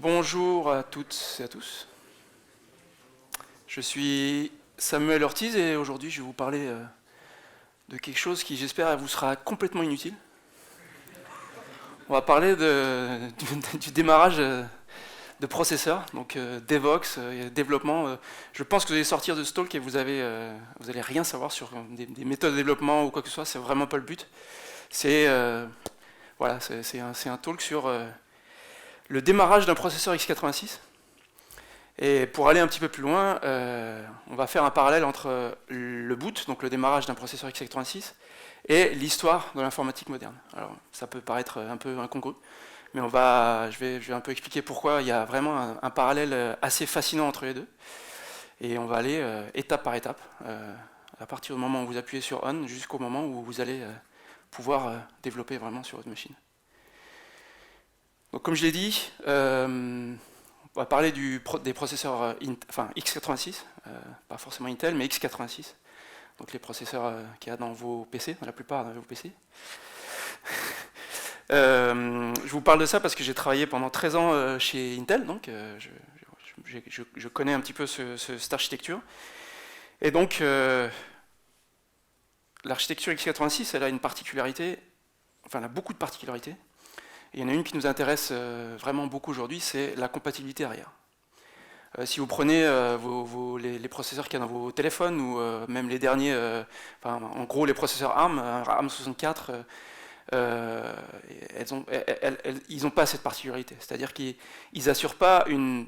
Bonjour à toutes et à tous. Je suis Samuel Ortiz et aujourd'hui je vais vous parler de quelque chose qui j'espère vous sera complètement inutile. On va parler du démarrage de processeurs, donc DevOps, développement. Je pense que vous allez sortir de ce talk et vous allez rien savoir sur des méthodes de développement ou quoi que ce soit, c'est vraiment pas le but. C'est un talk sur le démarrage d'un processeur x86. Et pour aller un petit peu plus loin, on va faire un parallèle entre le boot, donc le démarrage d'un processeur x86, et l'histoire de l'informatique moderne. Alors, ça peut paraître un peu incongru, mais je vais un peu expliquer pourquoi il y a vraiment un parallèle assez fascinant entre les deux. Et on va aller étape par étape, à partir du moment où vous appuyez sur On jusqu'au moment où vous allez pouvoir développer vraiment sur votre machine. Donc comme je l'ai dit, on va parler des processeurs x86, pas forcément Intel, mais x86, donc les processeurs qu'il y a dans vos PC, dans la plupart de vos PC. Je vous parle de ça parce que j'ai travaillé pendant 13 ans chez Intel, donc je connais un petit peu cette architecture. Et donc, l'architecture x86, elle a une particularité, enfin elle a beaucoup de particularités. Et il y en a une qui nous intéresse vraiment beaucoup aujourd'hui, c'est la compatibilité arrière. Si vous prenez les processeurs qu'il y a dans vos téléphones, ou même les derniers, en gros les processeurs ARM, ARM64, ils n'ont pas cette particularité. C'est-à-dire qu'ils n'assurent pas une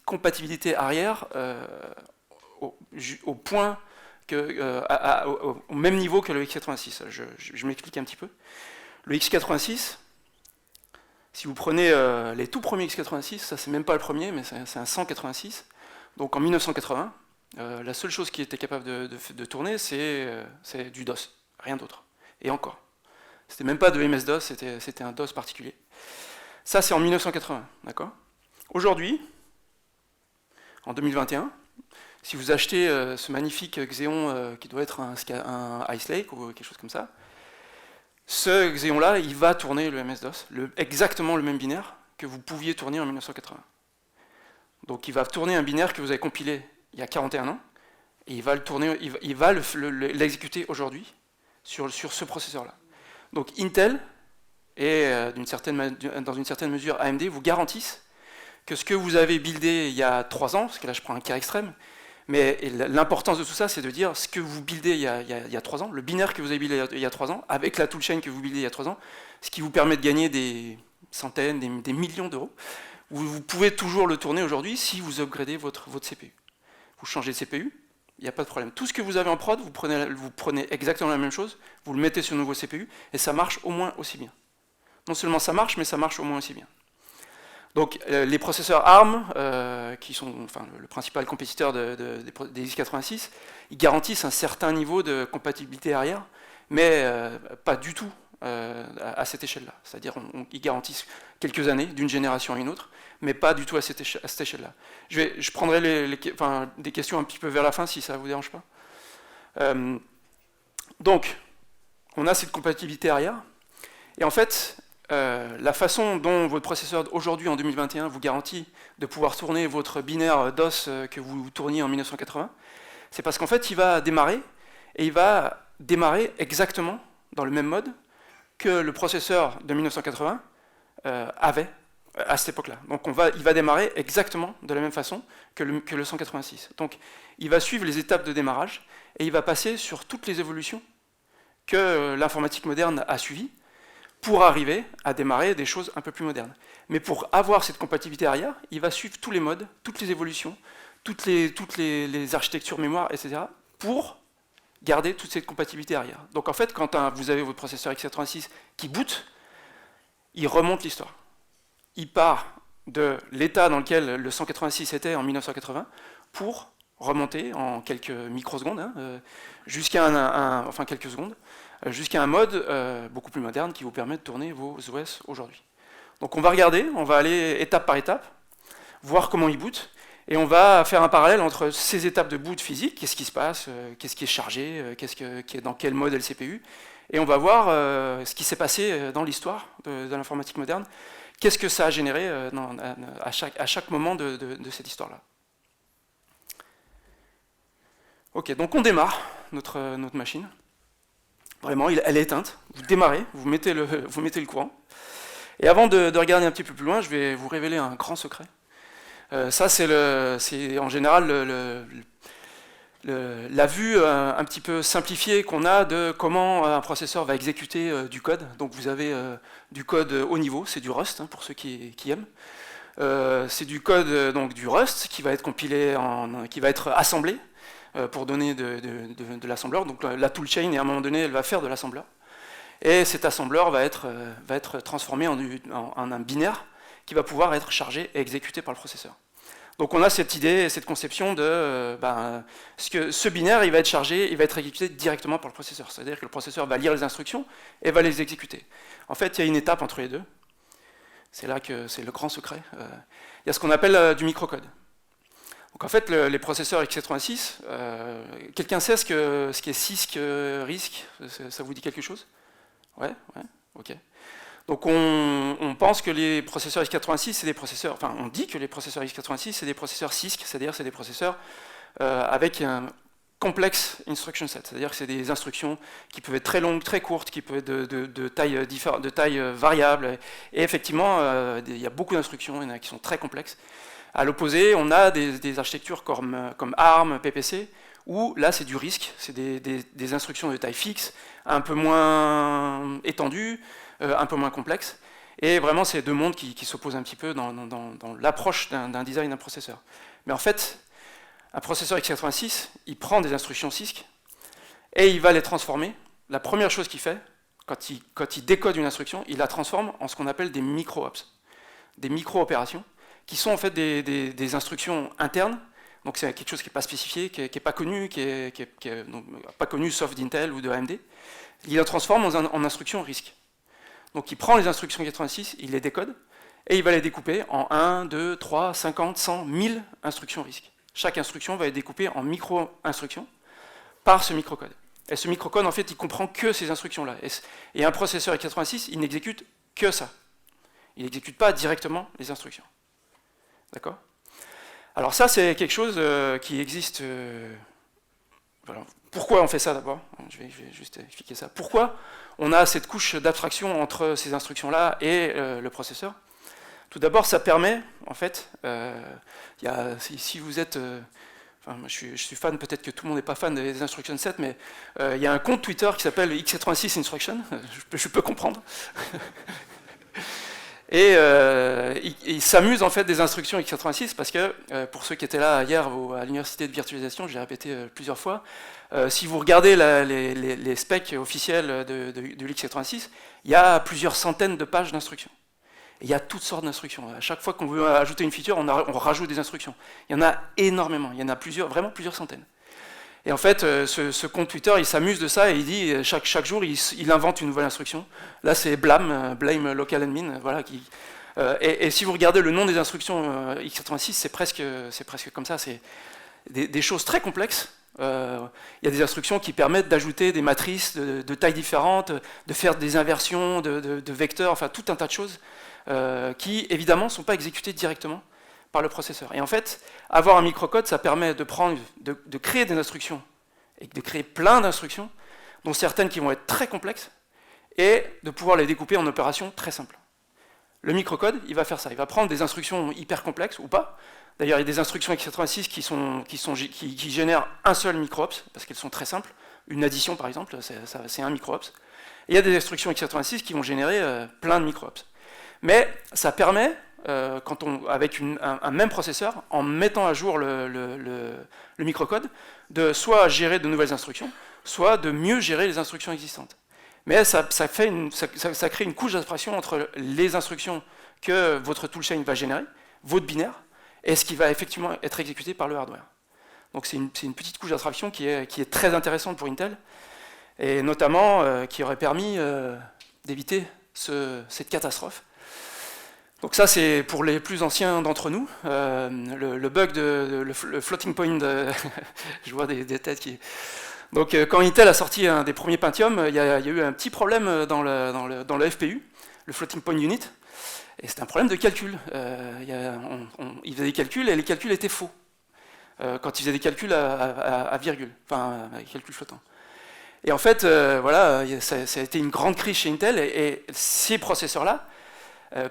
compatibilité arrière au point au même niveau que le x86. Je m'explique un petit peu. Le x86, si vous prenez les tout premiers x86, ça c'est même pas le premier, mais c'est un 186. Donc en 1980, la seule chose qui était capable de tourner, c'est du DOS, rien d'autre. Et encore. C'était même pas de MS-DOS, c'était un DOS particulier. Ça c'est en 1980, d'accord ? Aujourd'hui, en 2021, si vous achetez ce magnifique Xeon qui doit être un Ice Lake ou quelque chose comme ça, ce Xeon-là, il va tourner le MS-DOS, exactement le même binaire que vous pouviez tourner en 1980. Donc il va tourner un binaire que vous avez compilé il y a 41 ans, et il va l'exécuter aujourd'hui sur ce processeur-là. Donc Intel et dans une certaine mesure AMD vous garantissent que ce que vous avez buildé il y a 3 ans, parce que là je prends un cas extrême, mais l'importance de tout ça, c'est de dire ce que vous buildez il y a 3 ans, le binaire que vous avez buildé il y a 3 ans, avec la toolchain que vous buildez il y a 3 ans, ce qui vous permet de gagner des centaines, des millions d'euros. Vous pouvez toujours le tourner aujourd'hui si vous upgradez votre CPU. Vous changez de CPU, il n'y a pas de problème. Tout ce que vous avez en prod, vous prenez exactement la même chose, vous le mettez sur le nouveau CPU, et ça marche au moins aussi bien. Non seulement ça marche, mais ça marche au moins aussi bien. Donc les processeurs ARM, qui sont le principal compétiteur des x86, ils garantissent un certain niveau de compatibilité arrière, mais pas du tout à cette échelle-là. C'est-à-dire qu'ils garantissent quelques années d'une génération à une autre, mais pas du tout à cette échelle-là. Je prendrai des questions un petit peu vers la fin si ça ne vous dérange pas. Donc, on a cette compatibilité arrière, et en fait, la façon dont votre processeur aujourd'hui en 2021 vous garantit de pouvoir tourner votre binaire DOS que vous tourniez en 1980, c'est parce qu'en fait il va démarrer, et il va démarrer exactement dans le même mode que le processeur de 1980 avait à cette époque-là. Donc il va démarrer exactement de la même façon que le 186. Donc il va suivre les étapes de démarrage, et il va passer sur toutes les évolutions que l'informatique moderne a suivies, pour arriver à démarrer des choses un peu plus modernes. Mais pour avoir cette compatibilité arrière, il va suivre tous les modes, toutes les évolutions, toutes les architectures mémoire, etc., pour garder toute cette compatibilité arrière. Donc en fait, quand vous avez votre processeur x86 qui boot, il remonte l'histoire. Il part de l'état dans lequel le 186 était en 1980 pour remonter en quelques microsecondes, jusqu'à quelques secondes, jusqu'à un mode beaucoup plus moderne qui vous permet de tourner vos OS aujourd'hui. Donc on va regarder, on va aller étape par étape, voir comment il boot, et on va faire un parallèle entre ces étapes de boot physique, qu'est-ce qui se passe, qu'est-ce qui est chargé, qui est dans quel mode est le CPU, et on va voir ce qui s'est passé dans l'histoire de l'informatique moderne, qu'est-ce que ça a généré à chaque moment de cette histoire-là. Ok, donc on démarre notre machine. Vraiment, elle est éteinte. Vous démarrez, vous mettez le courant. Et avant de regarder un petit peu plus loin, je vais vous révéler un grand secret. Ça, c'est en général la vue un petit peu simplifiée qu'on a de comment un processeur va exécuter du code. Donc vous avez du code haut niveau, c'est du Rust, pour ceux qui aiment. C'est du code donc du Rust qui va être compilé, qui va être assemblé pour donner de l'assembleur. Donc la toolchain, et à un moment donné, elle va faire de l'assembleur. Et cet assembleur va être transformé en un binaire qui va pouvoir être chargé et exécuté par le processeur. Donc on a cette idée, cette conception de ce binaire, il va être chargé, il va être exécuté directement par le processeur. C'est-à-dire que le processeur va lire les instructions et va les exécuter. En fait, il y a une étape entre les deux. C'est là que c'est le grand secret. Il y a ce qu'on appelle du microcode. Donc en fait, les processeurs x86, quelqu'un sait ce qu'est CISC, RISC, ça vous dit quelque chose? Ouais, ok. Donc on pense que les processeurs x86, c'est des processeurs, enfin on dit que les processeurs x86, c'est des processeurs CISC, c'est-à-dire c'est des processeurs avec un complexe instruction set, c'est-à-dire que c'est des instructions qui peuvent être très longues, très courtes, qui peuvent être de taille variable, et effectivement, il y a beaucoup d'instructions, il y en a qui sont très complexes. À l'opposé, on a des architectures comme ARM, PPC, où là c'est du RISC, c'est des instructions de taille fixe, un peu moins étendues, un peu moins complexes, et vraiment c'est deux mondes qui s'opposent un petit peu dans l'approche d'un design d'un processeur. Mais en fait, un processeur x86, il prend des instructions CISC, et il va les transformer. La première chose qu'il fait, quand il décode une instruction, il la transforme en ce qu'on appelle des micro-ops, des micro-opérations, qui sont en fait des instructions internes. Donc c'est quelque chose qui n'est pas spécifié, qui n'est pas connu, qui est donc, pas connu sauf d'Intel ou de AMD. Il la transforme en instructions RISC. Donc il prend les instructions 86, il les décode, et il va les découper en 1, 2, 3, 50, 100, 1000 instructions RISC. Chaque instruction va être découpée en micro-instructions par ce microcode. Et ce microcode, en fait, il comprend que ces instructions-là. Et un processeur x86, il n'exécute que ça. Il n'exécute pas directement les instructions. D'accord ? Alors ça, c'est quelque chose qui existe... Voilà. Pourquoi on fait ça d'abord ? Je vais juste expliquer ça. Pourquoi on a cette couche d'abstraction entre ces instructions-là et le processeur ? Tout d'abord, ça permet, en fait, si vous êtes... enfin, je suis fan, peut-être que tout le monde n'est pas fan des instruction sets, mais il y a un compte Twitter qui s'appelle x86 Instruction, je peux comprendre. Et il s'amuse en fait des instructions x86 parce que, pour ceux qui étaient là hier à l'université de virtualisation, j'ai répété plusieurs fois, si vous regardez les specs officiels de l'x86, il y a plusieurs centaines de pages d'instructions. Il y a toutes sortes d'instructions. À chaque fois qu'on veut ajouter une feature, on rajoute des instructions. Il y en a énormément, il y en a vraiment plusieurs centaines. Et en fait, ce compte Twitter, il s'amuse de ça et il dit, chaque jour, il invente une nouvelle instruction. Là, c'est Blame Local Admin. Voilà, et si vous regardez le nom des instructions x86, c'est presque comme ça. C'est des choses très complexes. Il y a des instructions qui permettent d'ajouter des matrices de tailles différentes, de faire des inversions de vecteurs, enfin tout un tas de choses qui, évidemment, ne sont pas exécutées directement par le processeur. Et en fait, avoir un microcode, ça permet de créer des instructions, et de créer plein d'instructions, dont certaines qui vont être très complexes, et de pouvoir les découper en opérations très simples. Le microcode, il va faire ça. Il va prendre des instructions hyper complexes, ou pas. D'ailleurs, il y a des instructions x86 qui génèrent un seul micro-ops, parce qu'elles sont très simples. Une addition, par exemple, c'est un micro-ops. Et il y a des instructions x86 qui vont générer plein de micro-ops. Mais ça permet, avec un même processeur, en mettant à jour le microcode, de soit gérer de nouvelles instructions, soit de mieux gérer les instructions existantes. Mais ça crée une couche d'abstraction entre les instructions que votre toolchain va générer, votre binaire, et ce qui va effectivement être exécuté par le hardware. Donc c'est une petite couche d'abstraction qui est très intéressante pour Intel, et notamment qui aurait permis d'éviter cette catastrophe. Donc ça, c'est pour les plus anciens d'entre nous. Le bug le floating point, je vois des têtes qui... Donc quand Intel a sorti un des premiers Pentium, il y a eu un petit problème dans le FPU, le floating point unit. Et c'était un problème de calcul. Il faisait des calculs et les calculs étaient faux. Quand il faisait des calculs à virgule, enfin avec calcul flottant. Et en fait, voilà, ça a été une grande crise chez Intel, et ces processeurs-là,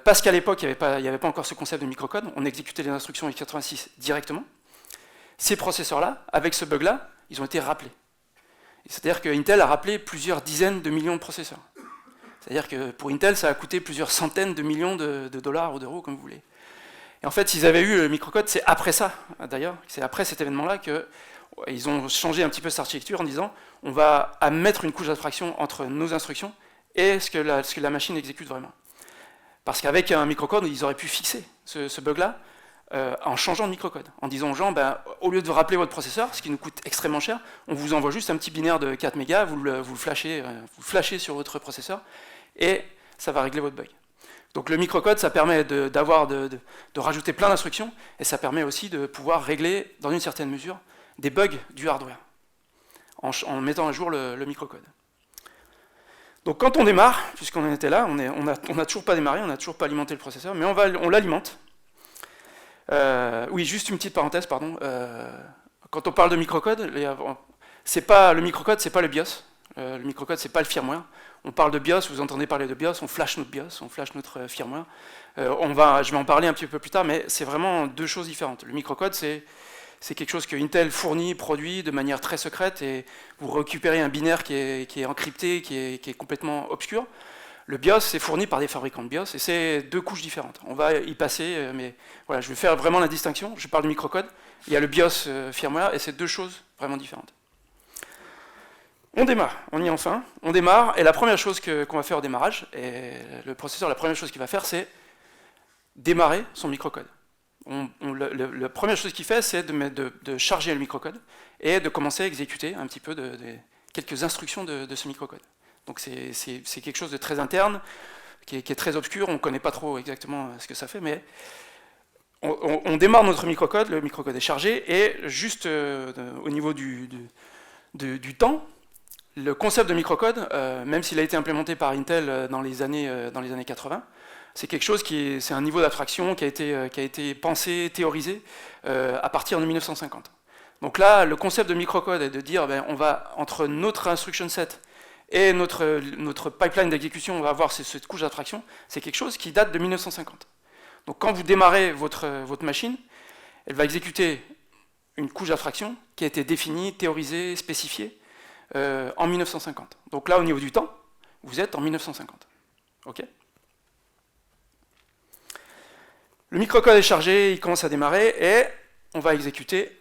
parce qu'à l'époque, il n'y avait pas encore ce concept de microcode, on exécutait les instructions x86 directement, ces processeurs-là, avec ce bug-là, ils ont été rappelés. C'est-à-dire que Intel a rappelé plusieurs dizaines de millions de processeurs. C'est-à-dire que pour Intel, ça a coûté plusieurs centaines de millions de dollars ou d'euros, comme vous voulez. Et en fait, s'ils avaient eu le microcode, c'est après ça, d'ailleurs, c'est après cet événement-là qu'ils ont changé un petit peu cette architecture en disant on va mettre une couche d'abstraction entre nos instructions et ce que la machine exécute vraiment. Parce qu'avec un microcode, ils auraient pu fixer ce bug-là en changeant de microcode, en disant aux gens, au lieu de rappeler votre processeur, ce qui nous coûte extrêmement cher, on vous envoie juste un petit binaire de 4 mégas, vous le flashez sur votre processeur, et ça va régler votre bug. Donc le microcode, ça permet de rajouter plein d'instructions, et ça permet aussi de pouvoir régler, dans une certaine mesure, des bugs du hardware, en mettant à jour le microcode. Donc quand on démarre, puisqu'on en était là, on n'a toujours pas démarré, on n'a toujours pas alimenté le processeur, mais on l'alimente. Oui, juste une petite parenthèse, pardon. Quand on parle de microcode, le microcode, c'est pas le BIOS. Le microcode, c'est pas le firmware. On parle de BIOS, vous entendez parler de BIOS, on flash notre BIOS, on flash notre firmware. Je vais en parler un petit peu plus tard, mais c'est vraiment deux choses différentes. Le microcode, c'est quelque chose que Intel fournit, produit de manière très secrète, et vous récupérez un binaire qui est encrypté, qui est complètement obscur. Le BIOS, c'est fourni par des fabricants de BIOS, et c'est deux couches différentes. On va y passer, mais voilà, je vais faire vraiment la distinction. Je parle de microcode, il y a le BIOS firmware, et c'est deux choses vraiment différentes. On démarre, on y est enfin, on démarre, et la première chose qu'on va faire au démarrage, et le processeur, la première chose qu'il va faire, c'est démarrer son microcode. La première chose qu'il fait, c'est de charger le microcode, et de commencer à exécuter un petit peu quelques instructions de ce microcode. Donc c'est quelque chose de très interne, qui est très obscur, on ne connaît pas trop exactement ce que ça fait, mais on démarre notre microcode, le microcode est chargé, et juste au niveau du temps, le concept de microcode, même s'il a été implémenté par Intel dans les années 80, c'est quelque chose c'est un niveau d'abstraction qui a été pensé, théorisé à partir de 1950. Donc là, le concept de microcode est de dire, on va, entre notre instruction set et notre pipeline d'exécution, on va avoir cette couche d'abstraction, c'est quelque chose qui date de 1950. Donc quand vous démarrez votre machine, elle va exécuter une couche d'abstraction qui a été définie, théorisée, spécifiée en 1950. Donc là, au niveau du temps, vous êtes en 1950. OK ? Le microcode est chargé, il commence à démarrer, et on va exécuter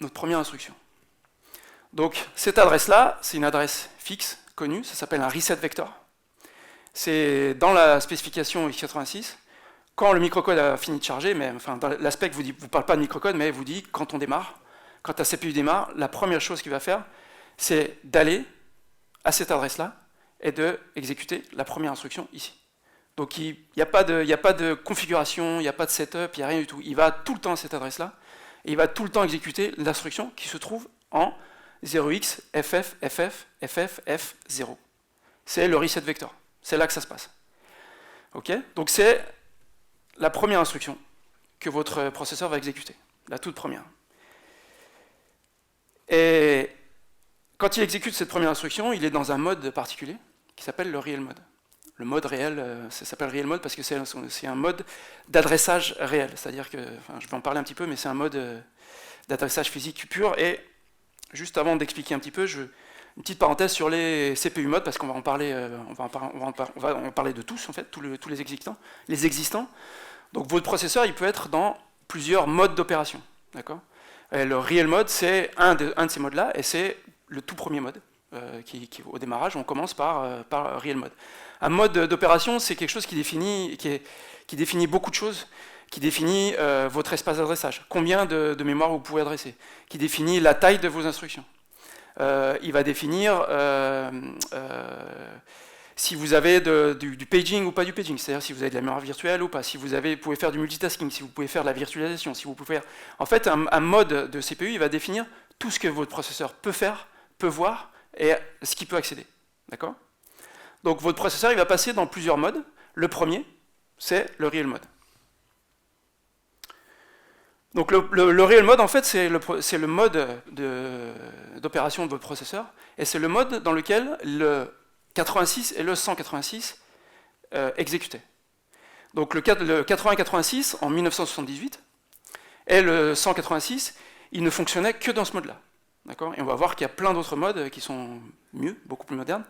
notre première instruction. Donc cette adresse-là, c'est une adresse fixe, connue, ça s'appelle un reset vector. C'est dans la spécification x86, quand le microcode a fini de charger, mais enfin, dans l'aspect que vous parle pas de microcode, mais vous dit quand on démarre, quand la CPU démarre, la première chose qu'il va faire, c'est d'aller à cette adresse-là et d'exécuter la première instruction ici. Donc il n'y a pas de configuration, il n'y a pas de setup, il n'y a rien du tout. Il va tout le temps à cette adresse-là, et il va tout le temps exécuter l'instruction qui se trouve en 0x ff ff ff f0. C'est le reset vector. C'est là que ça se passe. Ok ? Donc c'est la première instruction que votre processeur va exécuter, la toute première. Et quand il exécute cette première instruction, il est dans un mode particulier qui s'appelle le real mode. Le mode réel, ça s'appelle real mode parce que c'est un mode d'adressage réel. C'est-à-dire que, enfin, je vais en parler un petit peu, mais c'est un mode d'adressage physique pur. Et juste avant d'expliquer un petit peu, une petite parenthèse sur les CPU modes, parce qu'on va en parler, on va en parler de tous en fait, tous les existants. Donc votre processeur, il peut être dans plusieurs modes d'opération, d'accord ? Le real mode, c'est un de ces modes-là, et c'est le tout premier mode. Au démarrage, on commence par real mode. Un mode d'opération, c'est quelque chose qui définit beaucoup de choses, qui définit votre espace d'adressage, combien de mémoire vous pouvez adresser, qui définit la taille de vos instructions. Il va définir si vous avez du paging ou pas du paging, c'est-à-dire si vous avez de la mémoire virtuelle ou pas, si vous pouvez faire du multitasking, si vous pouvez faire de la virtualisation, si vous pouvez faire... En fait, un mode de CPU, il va définir tout ce que votre processeur peut faire, peut voir, et ce qu'il peut accéder. D'accord ? Donc votre processeur, il va passer dans plusieurs modes. Le premier, c'est le real mode. Donc le real mode, en fait, c'est le mode d'opération de votre processeur, et c'est le mode dans lequel le 86 et le 186 exécutaient. Donc le 80-86 en 1978 et le 186, il ne fonctionnait que dans ce mode-là. D'accord ? Et on va voir qu'il y a plein d'autres modes qui sont mieux, beaucoup plus modernes.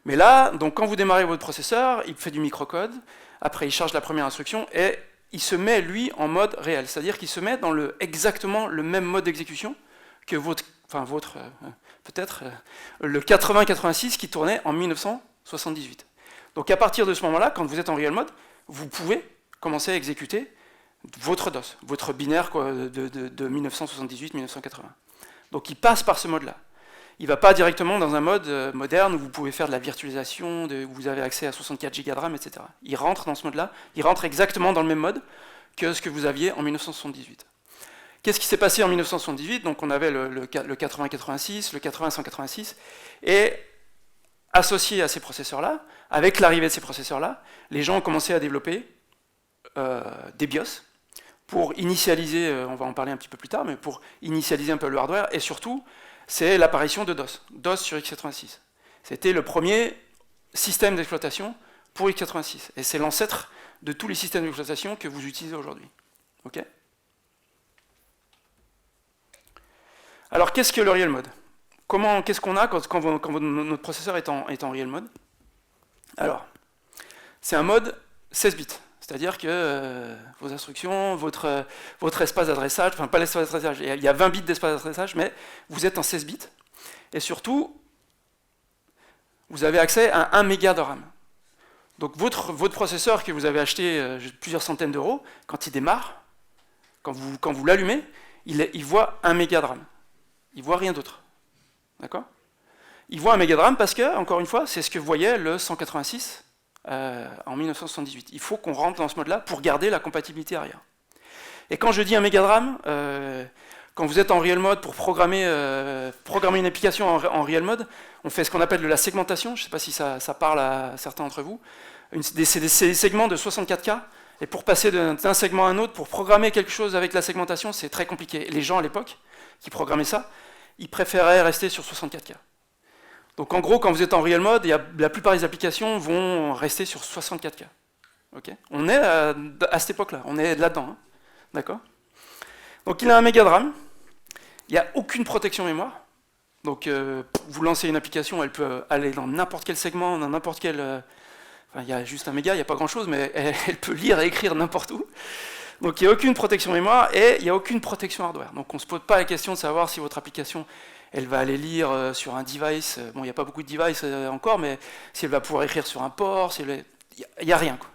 Mais là, donc quand vous démarrez votre processeur, il fait du microcode, après il charge la première instruction et il se met, lui, en mode réel. C'est-à-dire qu'il se met dans exactement le même mode d'exécution que peut-être le 80-86 qui tournait en 1978. Donc à partir de ce moment-là, quand vous êtes en real mode, vous pouvez commencer à exécuter votre DOS, votre binaire de 1978-1980. Donc il passe par ce mode-là. Il ne va pas directement dans un mode moderne où vous pouvez faire de la virtualisation, où vous avez accès à 64 Go de RAM, etc. Il rentre dans ce mode-là, il rentre exactement dans le même mode que ce que vous aviez en 1978. Qu'est-ce qui s'est passé en 1978? Donc on avait le 80-86, le 80-186, et associé à ces processeurs-là, avec l'arrivée de ces processeurs-là, les gens ont commencé à développer des BIOS pour initialiser, on va en parler un petit peu plus tard, mais pour initialiser un peu le hardware, et surtout, c'est l'apparition de DOS, DOS sur x86. C'était le premier système d'exploitation pour x86, et c'est l'ancêtre de tous les systèmes d'exploitation que vous utilisez aujourd'hui. Ok ? Alors, qu'est-ce que le real mode? Qu'est-ce qu'on a quand notre processeur est en real mode? Alors, c'est un mode 16 bits. C'est-à-dire que vos instructions, votre espace d'adressage, enfin pas l'espace d'adressage, il y a 20 bits d'espace d'adressage, mais vous êtes en 16 bits. Et surtout, vous avez accès à 1 méga de RAM. Donc votre processeur que vous avez acheté plusieurs centaines d'euros, quand il démarre, quand vous l'allumez, il voit 1 méga de RAM. Il voit rien d'autre. D'accord ? Il voit 1 méga de RAM parce que, encore une fois, c'est ce que voyait le 186 en 1978. Il faut qu'on rentre dans ce mode-là pour garder la compatibilité arrière. Et quand je dis 1 méga de RAM, quand vous êtes en real mode pour programmer une application en real mode, on fait ce qu'on appelle de la segmentation. Je ne sais pas si ça parle à certains d'entre vous. C'est des segments de 64K. Et pour passer d'un segment à un autre, pour programmer quelque chose avec la segmentation, c'est très compliqué. Et les gens à l'époque qui programmaient ça, ils préféraient rester sur 64K. Donc en gros, quand vous êtes en real mode, la plupart des applications vont rester sur 64K. Okay, on est à cette époque-là, on est là-dedans. Hein, d'accord ? Donc il a 1 méga de RAM, il n'y a aucune protection mémoire. Donc vous lancez une application, elle peut aller dans n'importe quel segment, dans n'importe quel... Enfin, il y a juste 1 méga, il n'y a pas grand-chose, mais elle peut lire et écrire n'importe où. Donc il n'y a aucune protection mémoire et il n'y a aucune protection hardware. Donc on ne se pose pas la question de savoir si votre application elle va aller lire sur un device. Bon, il n'y a pas beaucoup de devices encore, mais si elle va pouvoir écrire sur un port, il n'y a rien. Quoi.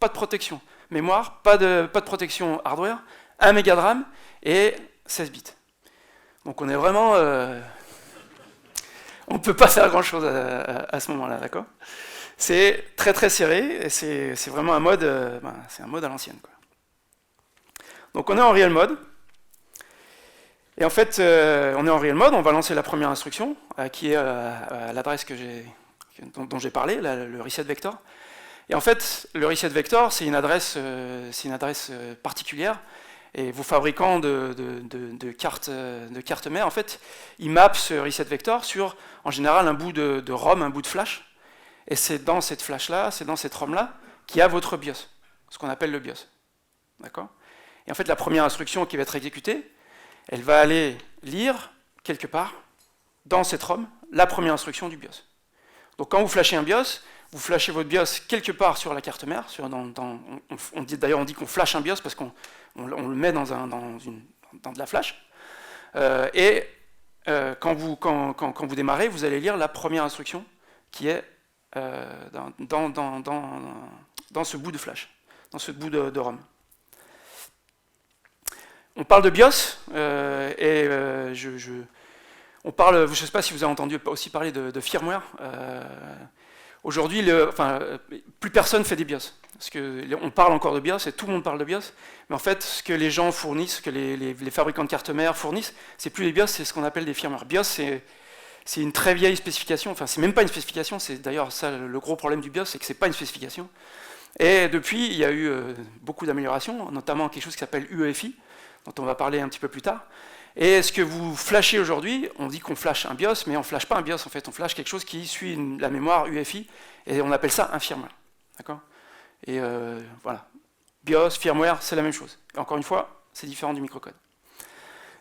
Pas de protection mémoire, pas de protection hardware, 1 méga de RAM et 16 bits. Donc on est vraiment... on ne peut pas faire grand-chose à ce moment-là, d'accord ? C'est très très serré et c'est vraiment un mode, c'est un mode à l'ancienne. Quoi. Donc on est en real mode. Et en fait, on est en real mode, on va lancer la première instruction, qui est à l'adresse dont j'ai parlé, le reset vector. Et en fait, le reset vector, c'est une adresse particulière. Et vos fabricants de cartes mères, en fait, ils mappent ce reset vector sur, en général, un bout de ROM, un bout de flash. Et c'est dans cette flash-là, c'est dans cette ROM-là, qu'il y a votre BIOS, ce qu'on appelle le BIOS. D'accord ? Et en fait, la première instruction qui va être exécutée, elle va aller lire, quelque part, dans cette ROM, la première instruction du BIOS. Donc quand vous flashez un BIOS, vous flashez votre BIOS quelque part sur la carte mère. D'ailleurs, on dit qu'on flash un BIOS parce qu'on le met dans de la flash. Quand vous démarrez, vous allez lire la première instruction qui est dans ce bout de flash, dans ce bout de ROM. On parle de BIOS, on parle, je ne sais pas si vous avez entendu aussi parler de firmware. Aujourd'hui, plus personne fait des BIOS. Parce on parle encore de BIOS et tout le monde parle de BIOS. Mais en fait, ce que les gens fournissent, ce que les fabricants de cartes mères fournissent, c'est plus les BIOS, c'est ce qu'on appelle des firmware. BIOS, c'est une très vieille spécification. Enfin, c'est même pas une spécification. C'est d'ailleurs ça le gros problème du BIOS, c'est que c'est pas une spécification. Et depuis, il y a eu beaucoup d'améliorations, notamment quelque chose qui s'appelle UEFI, dont on va parler un petit peu plus tard. Et ce que vous flashez aujourd'hui, on dit qu'on flash un BIOS, mais on ne flash pas un BIOS, en fait, on flash quelque chose qui suit la mémoire UEFI, et on appelle ça un firmware. D'accord ? Et voilà. BIOS, firmware, c'est la même chose. Et encore une fois, c'est différent du microcode.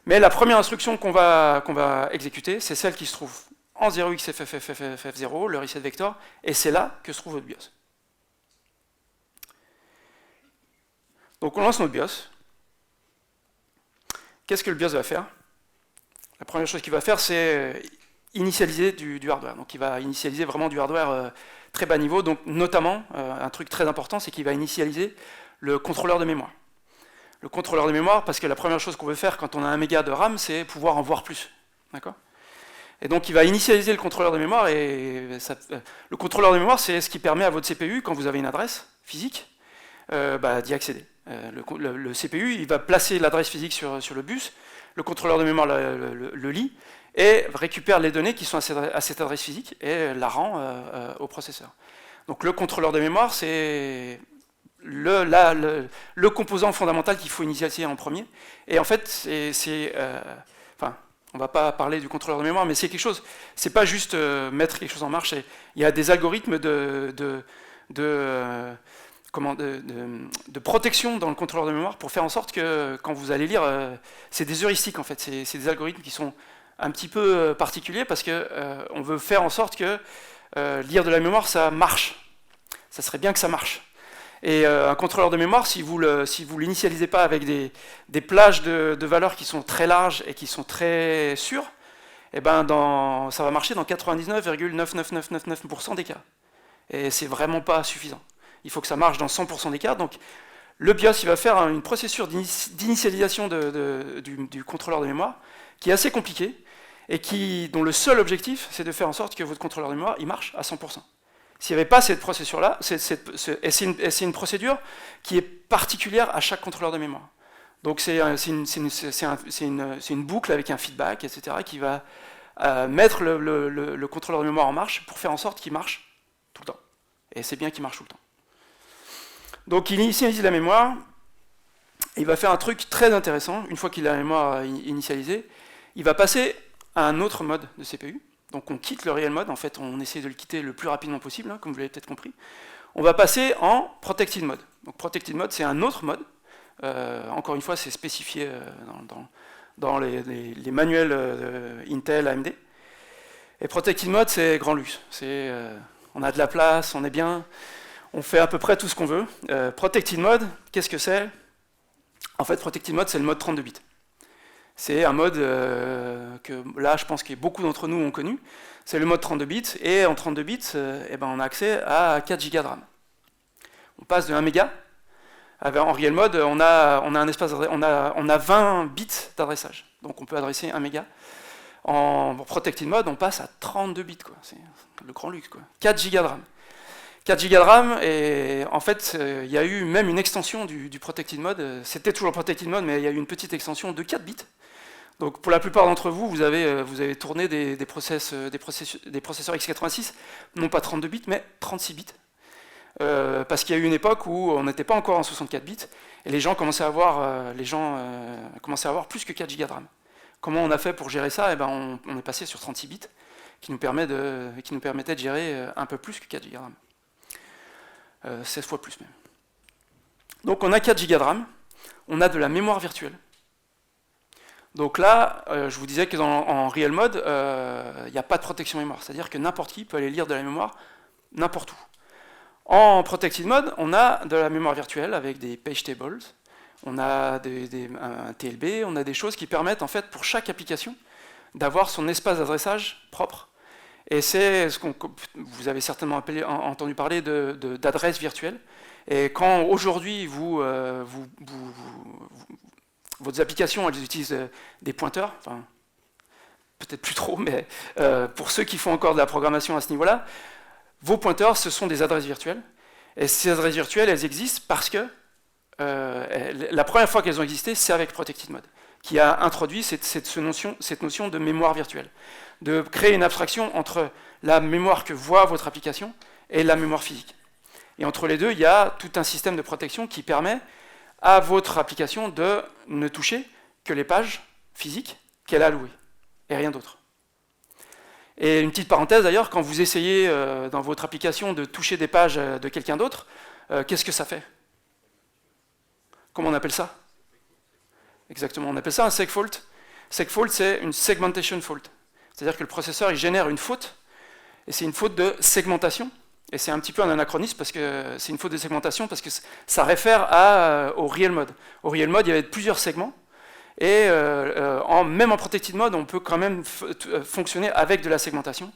Mais la première instruction qu'on va exécuter, c'est celle qui se trouve en 0xFFFF0, le reset vector, et c'est là que se trouve votre BIOS. Donc on lance notre BIOS. Qu'est-ce que le BIOS va faire? La première chose qu'il va faire, c'est initialiser du hardware. Donc il va initialiser vraiment du hardware très bas niveau. Donc notamment, un truc très important, c'est qu'il va initialiser le contrôleur de mémoire. Le contrôleur de mémoire, parce que la première chose qu'on veut faire quand on a 1 méga de RAM, c'est pouvoir en voir plus. D'accord ? Et donc il va initialiser le contrôleur de mémoire, et le contrôleur de mémoire, c'est ce qui permet à votre CPU, quand vous avez une adresse physique, d'y accéder. Le CPU, il va placer l'adresse physique sur le bus, le contrôleur de mémoire le lit, et récupère les données qui sont à cette adresse physique, et la rend au processeur. Donc le contrôleur de mémoire, c'est le composant fondamental qu'il faut initialiser en premier. Et en fait, on ne va pas parler du contrôleur de mémoire, mais c'est quelque chose, c'est pas juste mettre quelque chose en marche. Il y a des algorithmes de protection dans le contrôleur de mémoire pour faire en sorte que quand vous allez lire, c'est des heuristiques en fait, c'est des algorithmes qui sont un petit peu particuliers parce que on veut faire en sorte que lire de la mémoire, ça marche. Ça serait bien que ça marche. Et un contrôleur de mémoire, si vous l'initialisez pas avec des plages de valeurs qui sont très larges et qui sont très sûres, eh ben ça va marcher dans 99,99999% des cas. Et c'est vraiment pas suffisant. Il faut que ça marche dans 100% des cas. Donc le BIOS, il va faire une procédure d'initialisation du contrôleur de mémoire qui est assez compliquée et dont le seul objectif, c'est de faire en sorte que votre contrôleur de mémoire il marche à 100%. S'il n'y avait pas cette procédure-là, c'est une procédure qui est particulière à chaque contrôleur de mémoire. Donc c'est une boucle avec un feedback, etc., qui va mettre le contrôleur de mémoire en marche pour faire en sorte qu'il marche tout le temps. Et c'est bien qu'il marche tout le temps. Donc il initialise la mémoire, et il va faire un truc très intéressant. Une fois qu'il a la mémoire initialisée, il va passer à un autre mode de CPU. Donc on quitte le real mode, en fait on essaie de le quitter le plus rapidement possible, hein, comme vous l'avez peut-être compris. On va passer en protected mode. Donc protected mode, c'est un autre mode. Encore une fois, c'est spécifié dans les manuels Intel, AMD. Et protected mode, c'est grand luxe. On a de la place, on est bien, on fait à peu près tout ce qu'on veut. Protected mode, qu'est-ce que c'est? En fait, protected mode, c'est le mode 32 bits. C'est un mode que là, je pense que beaucoup d'entre nous ont connu. C'est le mode 32 bits, et en 32 bits, on a accès à 4 Go de RAM. On passe de 1 méga. En real mode, on a 20 bits d'adressage. Donc on peut adresser 1 méga. En protected mode, on passe à 32 bits. C'est le grand luxe. 4 Go de RAM. 4 Go de RAM, et en fait, il y a eu même une extension du protected mode. C'était toujours protected mode, mais il y a eu une petite extension de 4 bits. Donc pour la plupart d'entre vous, vous avez tourné des processeurs x86, non pas 32 bits, mais 36 bits. Parce qu'il y a eu une époque où on n'était pas encore en 64 bits, et les gens commençaient à avoir, plus que 4 Go de RAM. Comment on a fait pour gérer ça? On est passé sur 36 bits, qui nous permettait de gérer un peu plus que 4 Go de RAM. 16 fois plus même. Donc on a 4 Go de RAM, on a de la mémoire virtuelle. Donc là, je vous disais que en real mode, il n'y a pas de protection mémoire, c'est-à-dire que n'importe qui peut aller lire de la mémoire n'importe où. En protected mode, on a de la mémoire virtuelle avec des page tables, on a un TLB, on a des choses qui permettent en fait pour chaque application d'avoir son espace d'adressage propre. Et c'est ce vous avez certainement entendu parler d'adresses virtuelles. Et quand aujourd'hui vos applications elles utilisent des pointeurs, enfin peut-être plus trop, mais pour ceux qui font encore de la programmation à ce niveau-là, vos pointeurs ce sont des adresses virtuelles. Et ces adresses virtuelles elles existent parce que la première fois qu'elles ont existé, c'est avec Protected Mode, qui a introduit cette notion de mémoire virtuelle, de créer une abstraction entre la mémoire que voit votre application et la mémoire physique. Et entre les deux, il y a tout un système de protection qui permet à votre application de ne toucher que les pages physiques qu'elle a allouées, et rien d'autre. Et une petite parenthèse d'ailleurs, quand vous essayez dans votre application de toucher des pages de quelqu'un d'autre, qu'est-ce que ça fait? Comment on appelle ça? Exactement, on appelle ça un segfault. Segfault, c'est une segmentation fault. C'est-à-dire que le processeur il génère une faute, et c'est une faute de segmentation. Et c'est un petit peu un anachronisme parce que c'est une faute de segmentation parce que ça réfère au real mode. Au real mode, il y avait plusieurs segments. Et même en protected mode, on peut quand même fonctionner avec de la segmentation.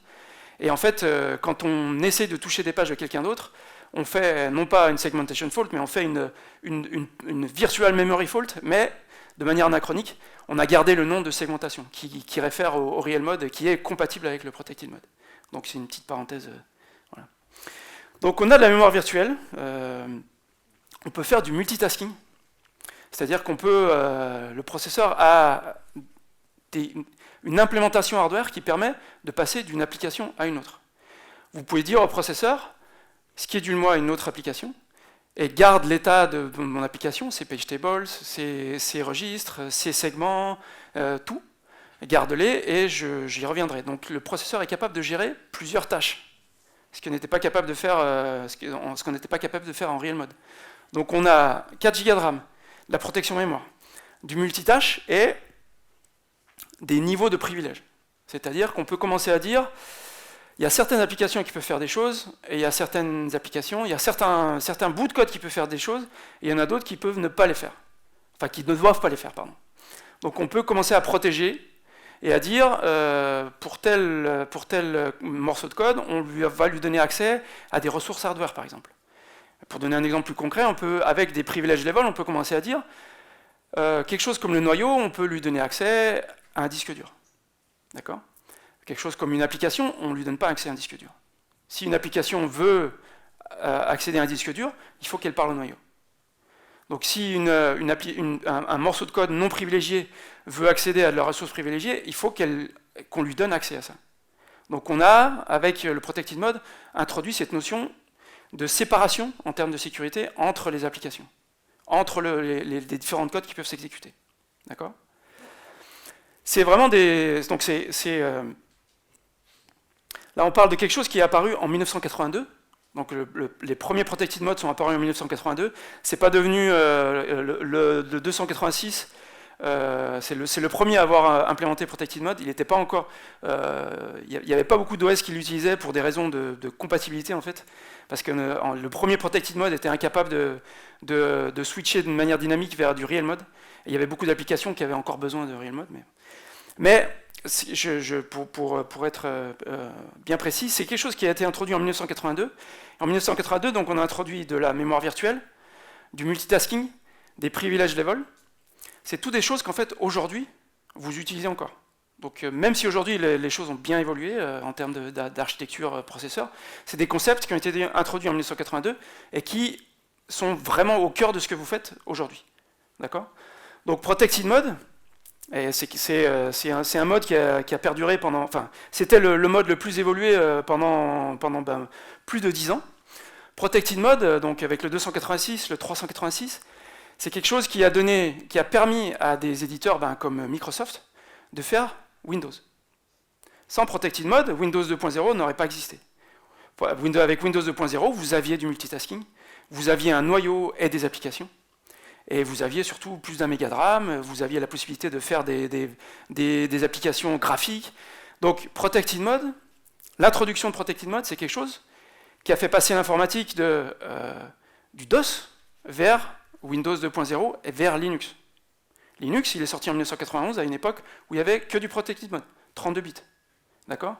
Et en fait, quand on essaie de toucher des pages de quelqu'un d'autre, on fait non pas une segmentation fault, mais on fait une virtual memory fault, mais de manière anachronique, on a gardé le nom de segmentation qui réfère au real mode et qui est compatible avec le protected mode. Donc c'est une petite parenthèse. Voilà. Donc on a de la mémoire virtuelle. On peut faire du multitasking. C'est-à-dire qu'on peut, le processeur a une implémentation hardware qui permet de passer d'une application à une autre. Vous pouvez dire au processeur, schedule-moi une autre application, et garde l'état de mon application, ses page tables, ses registres, ses segments, tout, garde-les et j'y reviendrai. Donc le processeur est capable de gérer plusieurs tâches, ce qu'on n'était pas capable de faire, ce qu'on n'était pas capable de faire en real mode. Donc on a 4 Go de RAM, de la protection mémoire, du multitâche et des niveaux de privilèges. C'est-à-dire qu'on peut commencer à dire, il y a certaines applications qui peuvent faire des choses, et il y a certaines applications, il y a certains bouts de code qui peuvent faire des choses, et il y en a d'autres qui peuvent ne pas les faire. Enfin, qui ne doivent pas les faire, pardon. Donc on peut commencer à protéger, et à dire, pour tel morceau de code, on va lui donner accès à des ressources hardware, par exemple. Pour donner un exemple plus concret, on peut, avec des privilèges level, on peut commencer à dire quelque chose comme le noyau, on peut lui donner accès à un disque dur. D'accord ? Quelque chose comme une application, on ne lui donne pas accès à un disque dur. Si une application veut accéder à un disque dur, il faut qu'elle parle au noyau. Donc si un morceau de code non privilégié veut accéder à de la ressource privilégiée, il faut qu'on lui donne accès à ça. Donc on a, avec le Protected Mode, introduit cette notion de séparation en termes de sécurité entre les applications, entre les différents codes qui peuvent s'exécuter. D'accord ? C'est vraiment des... Donc là, on parle de quelque chose qui est apparu en 1982. Donc les premiers Protected Modes sont apparus en 1982. C'est pas devenu le 286. C'est le premier à avoir implémenté Protected Mode. Il n'était pas encore... Il n'y avait pas beaucoup d'OS qui l'utilisaient pour des raisons de compatibilité, en fait. Parce que le premier Protected Mode était incapable de switcher d'une manière dynamique vers du Real Mode. Et il y avait beaucoup d'applications qui avaient encore besoin de Real Mode. Mais pour être bien précis, c'est quelque chose qui a été introduit en 1982. En 1982, donc, on a introduit de la mémoire virtuelle, du multitasking, des privilèges level. C'est toutes des choses qu'en fait, aujourd'hui, vous utilisez encore. Donc même si aujourd'hui les choses ont bien évolué en termes d'architecture processeur, c'est des concepts qui ont été introduits en 1982 et qui sont vraiment au cœur de ce que vous faites aujourd'hui. D'accord ? Donc Protected Mode, c'est un mode qui a perduré pendant... Enfin, c'était le mode le plus évolué pendant plus de 10 ans. Protected Mode, donc avec le 286, le 386, c'est quelque chose qui a permis à des éditeurs comme Microsoft de faire Windows. Sans Protected Mode, Windows 2.0 n'aurait pas existé. Avec Windows 2.0, vous aviez du multitasking, vous aviez un noyau et des applications, et vous aviez surtout plus d'un méga de RAM, vous aviez la possibilité de faire des applications graphiques. Donc Protected Mode, l'introduction de Protected Mode, c'est quelque chose qui a fait passer l'informatique du DOS vers Windows 2.0 et vers Linux. Linux, il est sorti en 1991 à une époque où il n'y avait que du Protected Mode, 32 bits. D'accord ?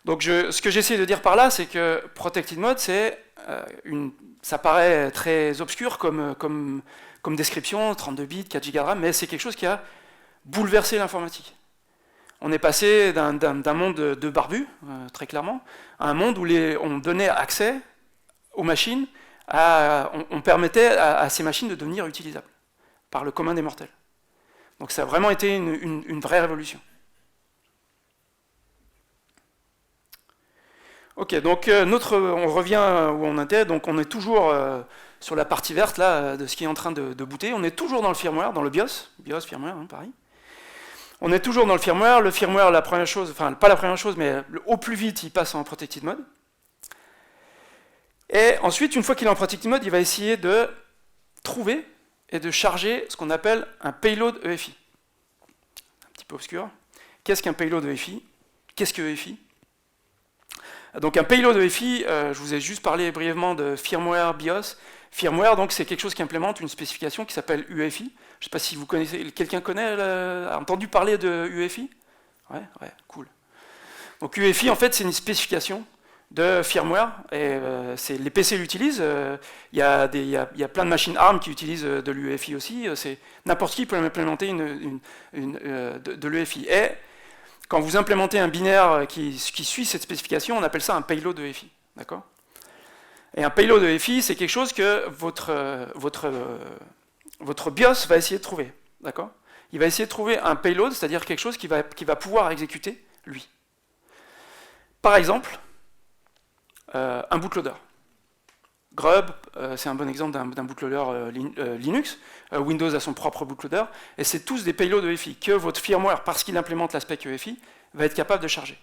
Donc ce que j'essaie de dire par là, c'est que Protected Mode, ça paraît très obscur comme description, 32 bits, 4 Go de RAM, mais c'est quelque chose qui a bouleversé l'informatique. On est passé d'un monde de barbus, très clairement, à un monde où on donnait accès aux machines, on permettait à ces machines de devenir utilisables par le commun des mortels. Donc ça a vraiment été une vraie révolution. Ok, donc on revient où on était, donc on est toujours sur la partie verte là, de ce qui est en train de booter, on est toujours dans le firmware, dans le BIOS, firmware, hein, pareil. On est toujours dans le firmware, la première chose, enfin pas la première chose, mais au plus vite il passe en protected mode. Et ensuite, une fois qu'il est en protected mode, il va essayer de trouver et de charger ce qu'on appelle un payload EFI. Un petit peu obscur. Qu'est-ce qu'un payload EFI? Qu'est-ce que EFI? Donc un payload EFI, je vous ai juste parlé brièvement de firmware BIOS. Firmware, donc c'est quelque chose qui implémente une spécification qui s'appelle UEFI. Je ne sais pas si vous connaissez, quelqu'un a entendu parler de UEFI? Ouais, cool. Donc UEFI, en fait, c'est une spécification de firmware, et les PC l'utilisent. Il y a plein de machines ARM qui utilisent de l'UEFI aussi. N'importe qui peut implémenter de l'UEFI. Et quand vous implémentez un binaire qui suit cette spécification, on appelle ça un payload EFI. D'accord ? Et un payload EFI, c'est quelque chose que votre BIOS va essayer de trouver. D'accord ? Il va essayer de trouver un payload, c'est-à-dire quelque chose qui va pouvoir exécuter, lui. Par exemple, un bootloader. Grub, c'est un bon exemple d'un bootloader Linux. Windows a son propre bootloader. Et c'est tous des payloads EFI que votre firmware, parce qu'il implémente la spec EFI, va être capable de charger.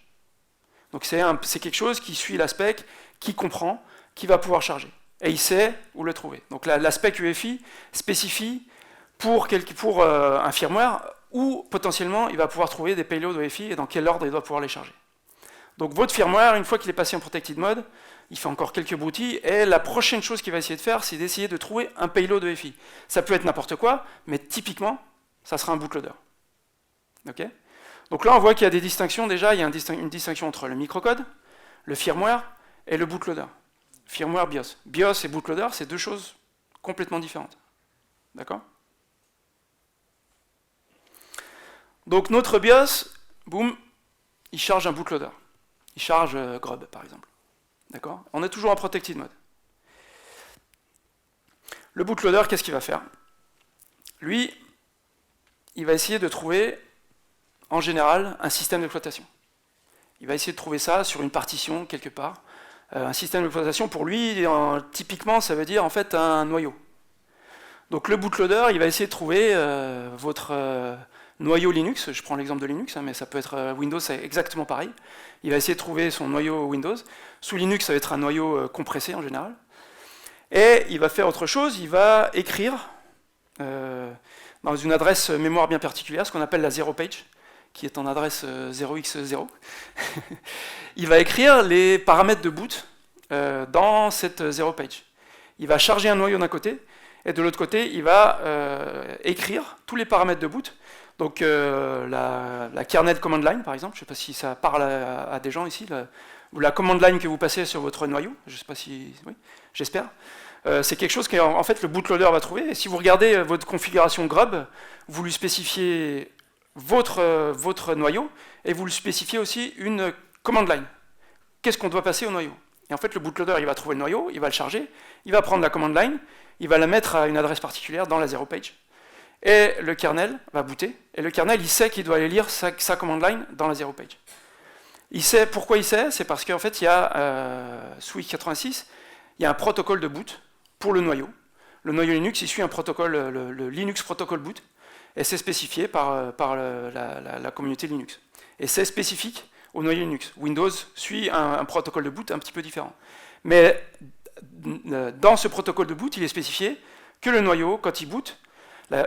Donc c'est quelque chose qui suit la spec, qui comprend, qui va pouvoir charger. Et il sait où le trouver. Donc la spec EFI spécifie pour un firmware où potentiellement il va pouvoir trouver des payloads EFI et dans quel ordre il doit pouvoir les charger. Donc votre firmware, une fois qu'il est passé en protected mode, il fait encore quelques broutilles, et la prochaine chose qu'il va essayer de faire, c'est d'essayer de trouver un payload EFI. Ça peut être n'importe quoi, mais typiquement, ça sera un bootloader. Okay ? Donc là, on voit qu'il y a des distinctions déjà, il y a une distinction entre le microcode, le firmware et le bootloader. Firmware, BIOS. BIOS et bootloader, c'est deux choses complètement différentes. D'accord ? Donc notre BIOS, boum, il charge un bootloader. Il charge Grub, par exemple. D'accord ? On est toujours en protected mode. Le bootloader, qu'est-ce qu'il va faire? Lui, il va essayer de trouver, en général, un système d'exploitation. Il va essayer de trouver ça sur une partition, quelque part. Un système d'exploitation, pour lui, typiquement, ça veut dire en fait un noyau. Donc le bootloader, il va essayer de trouver votre noyau Linux. Je prends l'exemple de Linux, mais ça peut être Windows, c'est exactement pareil. Il va essayer de trouver son noyau Windows. Sous Linux, ça va être un noyau compressé en général. Et il va faire autre chose, il va écrire dans une adresse mémoire bien particulière, ce qu'on appelle la zero page, qui est en adresse 0x0. Il va écrire les paramètres de boot dans cette zero page. Il va charger un noyau d'un côté, et de l'autre côté, il va écrire tous les paramètres de boot. Donc la kernel command line, par exemple, je ne sais pas si ça parle à des gens ici, ou la command line que vous passez sur votre noyau, je ne sais pas si... Oui, j'espère. C'est quelque chose que en fait, le bootloader va trouver. Et si vous regardez votre configuration Grub, vous lui spécifiez votre noyau, et vous lui spécifiez aussi une command line. Qu'est-ce qu'on doit passer au noyau? Et en fait, le bootloader, il va trouver le noyau, il va le charger, il va prendre la command line, il va la mettre à une adresse particulière dans la zero page. Et le kernel va booter, et le kernel, il sait qu'il doit aller lire sa command line dans la zero page. Il sait pourquoi il sait, c'est parce qu'en fait, il y a, sous x86, il y a un protocole de boot pour le noyau. Le noyau Linux, il suit un protocole, le Linux Protocol Boot, et c'est spécifié par la communauté Linux. Et c'est spécifique au noyau Linux. Windows suit un protocole de boot un petit peu différent. Mais dans ce protocole de boot, il est spécifié que le noyau, quand il boot,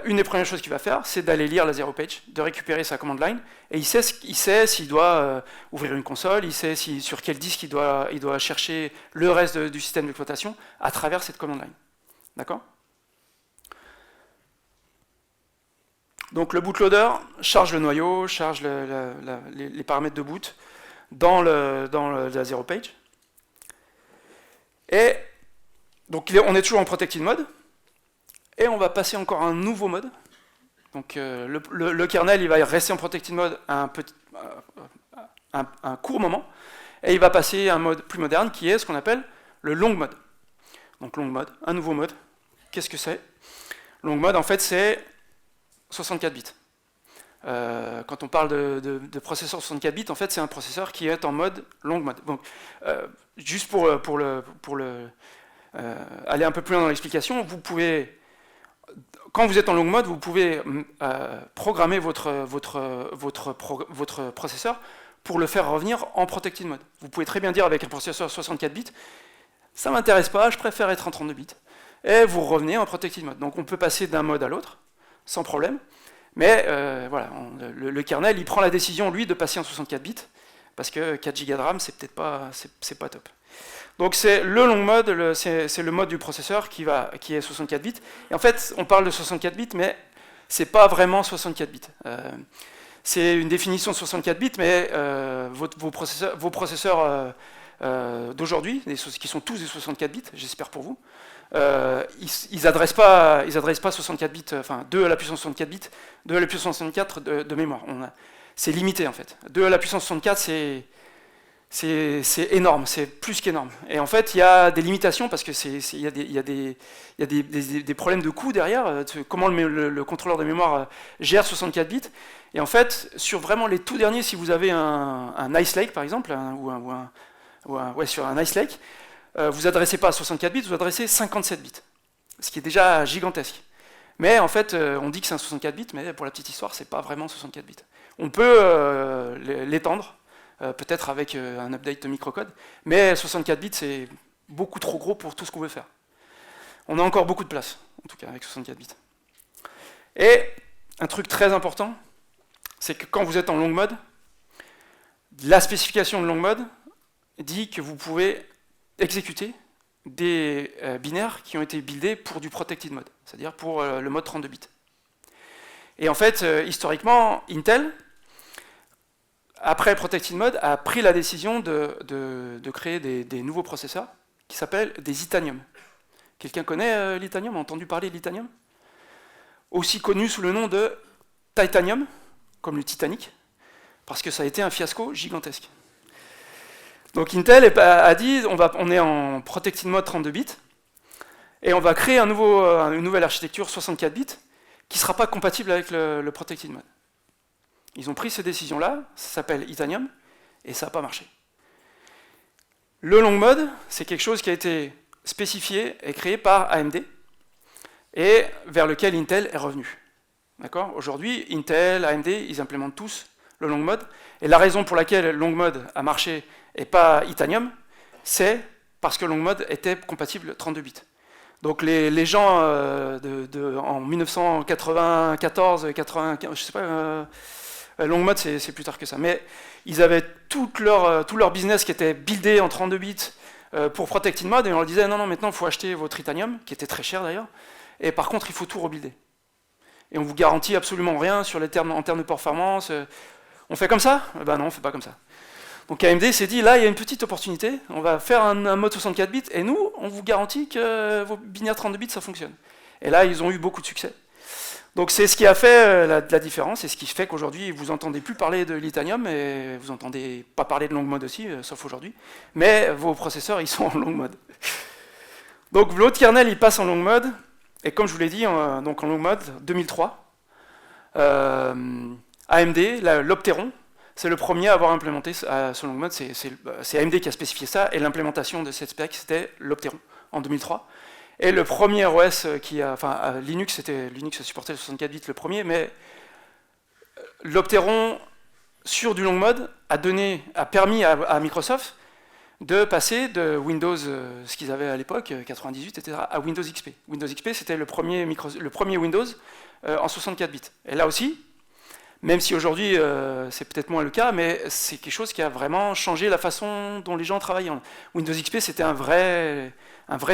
une des premières choses qu'il va faire, c'est d'aller lire la zero page, de récupérer sa command line, et il sait s'il doit ouvrir une console, il sait sur quel disque il doit chercher le reste du système d'exploitation à travers cette command line. D'accord ? Donc le bootloader charge le noyau, charge les paramètres de boot dans la zero page. Et donc on est toujours en protected mode. Et on va passer encore à un nouveau mode. Donc le kernel, il va rester en protected mode un court moment, et il va passer à un mode plus moderne qui est ce qu'on appelle le long mode. Donc long mode, un nouveau mode. Qu'est-ce que c'est? Long mode, en fait, c'est 64 bits. Quand on parle de processeur 64 bits, en fait, c'est un processeur qui est en mode long mode. Donc, juste pour aller un peu plus loin dans l'explication, vous pouvez, quand vous êtes en long mode, vous pouvez programmer votre processeur pour le faire revenir en protected mode. Vous pouvez très bien dire avec un processeur 64 bits, ça ne m'intéresse pas, je préfère être en 32 bits. Et vous revenez en protected mode. Donc on peut passer d'un mode à l'autre, sans problème. Mais voilà, le kernel, il prend la décision, lui, de passer en 64 bits, parce que 4 Go de RAM, c'est peut-être pas, c'est pas top. Donc c'est le long mode, c'est le mode du processeur qui est 64 bits. Et en fait, on parle de 64 bits, mais c'est pas vraiment 64 bits. C'est une définition de 64 bits, mais vos processeurs d'aujourd'hui, qui sont tous des 64 bits, j'espère pour vous, ils adressent pas 64 bits, enfin 2 à la puissance 64 bits, 2 à la puissance 64 de mémoire. C'est limité en fait. 2 à la puissance 64, c'est énorme, c'est plus qu'énorme. Et en fait, il y a des limitations parce que il y a des problèmes de coût derrière. Comment le contrôleur de mémoire gère 64 bits. Et en fait, sur vraiment les tout derniers, si vous avez un Ice Lake par exemple, sur un Ice Lake, vous adressez pas à 64 bits, vous adressez 57 bits, ce qui est déjà gigantesque. Mais en fait, on dit que c'est un 64 bits, mais pour la petite histoire, c'est pas vraiment 64 bits. On peut l'étendre, peut-être avec un update de microcode, mais 64 bits, c'est beaucoup trop gros pour tout ce qu'on veut faire. On a encore beaucoup de place, en tout cas, avec 64 bits. Et un truc très important, c'est que quand vous êtes en long mode, la spécification de long mode dit que vous pouvez exécuter des binaires qui ont été buildés pour du protected mode, c'est-à-dire pour le mode 32 bits. Et en fait, historiquement, Intel, après protected mode, a pris la décision de créer des nouveaux processeurs qui s'appellent des Itanium. Quelqu'un connaît l'Itanium, a entendu parler de l'Itanium? Aussi connu sous le nom de Titanium, comme le Titanic, parce que ça a été un fiasco gigantesque. Donc Intel a dit, on est en protected mode 32 bits, et on va créer une nouvelle architecture 64 bits qui ne sera pas compatible avec le protected mode. Ils ont pris ces décisions-là, ça s'appelle Itanium, et ça n'a pas marché. Le long mode, c'est quelque chose qui a été spécifié et créé par AMD, et vers lequel Intel est revenu. D'accord ? Aujourd'hui, Intel, AMD, ils implémentent tous le long mode, et la raison pour laquelle le long mode a marché et pas Itanium, c'est parce que long mode était compatible 32 bits. Donc les gens en 1994, 95, je sais pas, long mode c'est plus tard que ça, mais ils avaient tout leur business qui était buildé en 32 bits pour protected mode, et on leur disait non, maintenant il faut acheter votre Itanium, qui était très cher d'ailleurs, et par contre il faut tout rebuilder. Et on vous garantit absolument rien sur en termes de performance. On fait comme ça? Ben non, on ne fait pas comme ça. Donc AMD s'est dit, là, il y a une petite opportunité, on va faire un mode 64 bits, et nous, on vous garantit que vos binaires 32 bits, ça fonctionne. Et là, ils ont eu beaucoup de succès. Donc c'est ce qui a fait la différence, et ce qui fait qu'aujourd'hui, vous n'entendez plus parler de l'Itanium, et vous n'entendez pas parler de long mode aussi, sauf aujourd'hui, mais vos processeurs, ils sont en long mode. Donc l'autre kernel, il passe en long mode, et comme je vous l'ai dit, donc en long mode, 2003, AMD, l'Opteron, c'est le premier à avoir implémenté ce long mode, c'est AMD qui a spécifié ça, et l'implémentation de cette spec, c'était l'Opteron, en 2003. Et le premier OS Linux supportait le 64 bits le premier, mais l'Opteron, sur du long mode, a permis à Microsoft de passer de Windows, ce qu'ils avaient à l'époque, 98, etc., à Windows XP. Windows XP, c'était le premier Windows en 64 bits. Et là aussi, même si aujourd'hui c'est peut-être moins le cas, mais c'est quelque chose qui a vraiment changé la façon dont les gens travaillaient. Windows XP, c'était un vrai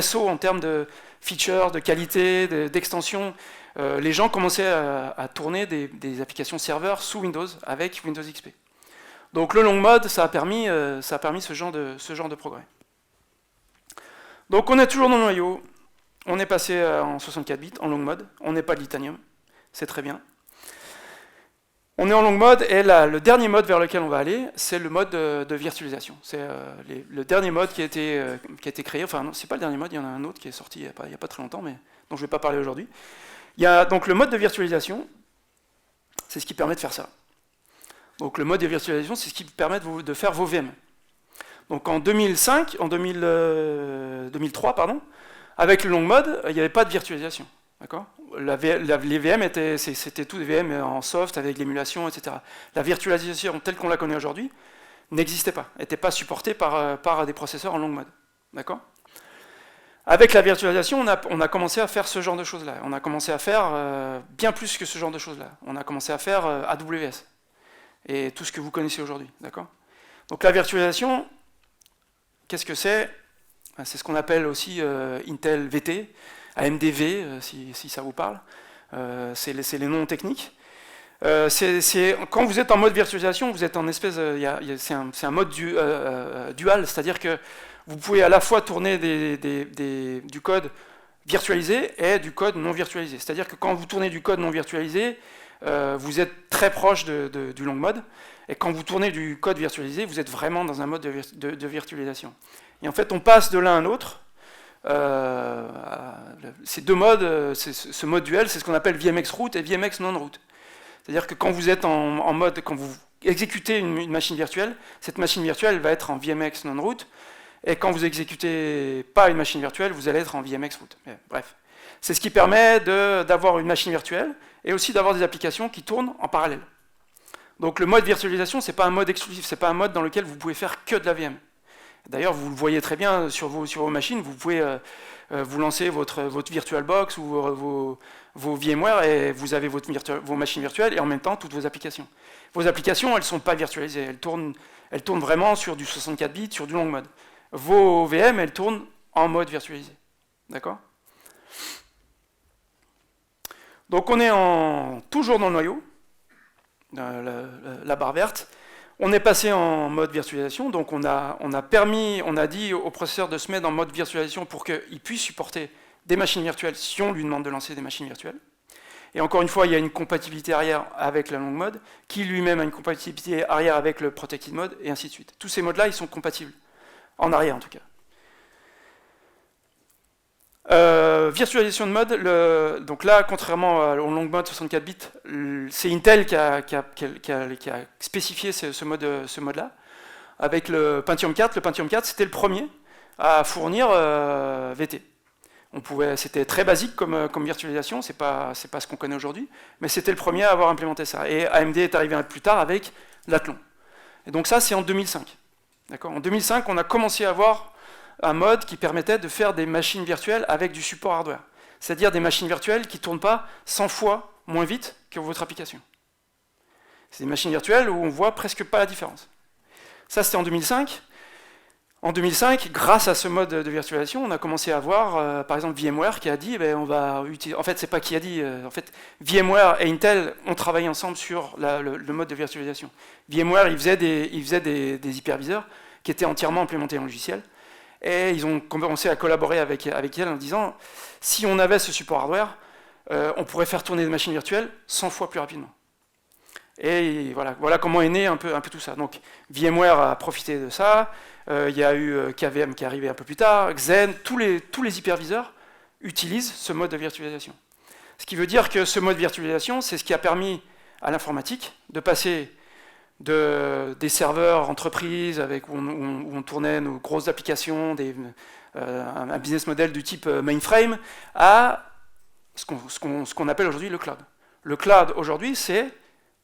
saut en termes de features, de qualité, d'extension. Les gens commençaient à tourner des applications serveurs sous Windows avec Windows XP. Donc le long mode, ça a permis ce genre de progrès. Donc on est toujours dans le noyau, on est passé en 64 bits, en long mode, on n'est pas de l'Itanium, c'est très bien. On est en long mode, et le dernier mode vers lequel on va aller, c'est le mode de virtualisation. C'est le dernier mode qui a été créé, enfin non, c'est pas le dernier mode, il y en a un autre qui est sorti il n'y a pas très longtemps, mais dont je ne vais pas parler aujourd'hui. Il y a donc le mode de virtualisation, C'est ce qui permet de faire ça. Donc le mode de virtualisation, c'est ce qui permet de faire vos VM. Donc en 2003, pardon, avec le long mode, il n'y avait pas de virtualisation. D'accord ? Les VM, c'était tous des VM en soft, avec l'émulation, etc. La virtualisation telle qu'on la connaît aujourd'hui n'existait pas, n'était pas supportée par des processeurs en long mode. D'accord ? Avec la virtualisation, on a commencé à faire ce genre de choses-là. On a commencé à faire bien plus que ce genre de choses-là. On a commencé à faire AWS et tout ce que vous connaissez aujourd'hui. D'accord ? Donc la virtualisation, qu'est-ce que c'est ? C'est ce qu'on appelle aussi Intel VT, AMD V, si ça vous parle. C'est les noms techniques. Quand vous êtes en mode virtualisation, vous êtes en espèce, c'est un mode dual, c'est-à-dire que vous pouvez à la fois tourner du code virtualisé et du code non virtualisé. C'est-à-dire que quand vous tournez du code non virtualisé, vous êtes très proche du long mode, et quand vous tournez du code virtualisé, vous êtes vraiment dans un mode de virtualisation. Et en fait, on passe de l'un à l'autre. Ces deux modes, ce mode duel, c'est ce qu'on appelle VMX root et VMX non-root. C'est-à-dire que quand vous êtes en mode, quand vous exécutez une machine virtuelle, cette machine virtuelle va être en VMX non-root, et quand vous exécutez pas une machine virtuelle, vous allez être en VMX root. Mais, bref, c'est ce qui permet d'avoir une machine virtuelle, et aussi d'avoir des applications qui tournent en parallèle. Donc le mode virtualisation, c'est pas un mode exclusif, c'est pas un mode dans lequel vous pouvez faire que de la VM. D'ailleurs, vous le voyez très bien sur vos machines, vous pouvez vous lancer votre VirtualBox ou vos VMware et vous avez vos machines virtuelles et en même temps toutes vos applications. Vos applications, elles ne sont pas virtualisées, elles tournent vraiment sur du 64 bits, sur du long mode. Vos VM, elles tournent en mode virtualisé. D'accord ? Donc on est toujours dans le noyau, la barre verte. On est passé en mode virtualisation, donc on a dit au processeur de se mettre en mode virtualisation pour qu'il puisse supporter des machines virtuelles si on lui demande de lancer des machines virtuelles. Et encore une fois, il y a une compatibilité arrière avec la long mode, qui lui-même a une compatibilité arrière avec le protected mode, et ainsi de suite. Tous ces modes-là, ils sont compatibles, en arrière en tout cas. Virtualisation de mode, donc là, contrairement au long mode 64 bits, c'est Intel qui a spécifié ce mode-là, avec le Pentium 4. Le Pentium 4, c'était le premier à fournir VT. C'était très basique comme virtualisation, c'est pas ce qu'on connaît aujourd'hui, mais c'était le premier à avoir implémenté ça. Et AMD est arrivé un peu plus tard avec l'Athlon. Et donc ça, c'est en 2005. D'accord ? En 2005, on a commencé à avoir un mode qui permettait de faire des machines virtuelles avec du support hardware. C'est-à-dire des machines virtuelles qui ne tournent pas 100 fois moins vite que votre application. C'est des machines virtuelles où on ne voit presque pas la différence. Ça, c'était en 2005. En 2005, grâce à ce mode de virtualisation, on a commencé à voir, par exemple, VMware qui a dit, on va utiliser... En fait, c'est pas qui a dit. En fait, VMware et Intel ont travaillé ensemble sur le mode de virtualisation. VMware, ils faisaient des hyperviseurs qui étaient entièrement implémentés en logiciel. Et ils ont commencé à collaborer avec elle en disant, si on avait ce support hardware, on pourrait faire tourner des machines virtuelles 100 fois plus rapidement. Et voilà comment est né un peu tout ça. Donc VMware a profité de ça, il y a eu KVM qui est arrivé un peu plus tard, Xen, tous les hyperviseurs utilisent ce mode de virtualisation. Ce qui veut dire que ce mode de virtualisation, c'est ce qui a permis à l'informatique de passer des serveurs entreprises où on tournait nos grosses applications, un business model du type mainframe, à ce qu'on appelle aujourd'hui le cloud. Le cloud aujourd'hui, c'est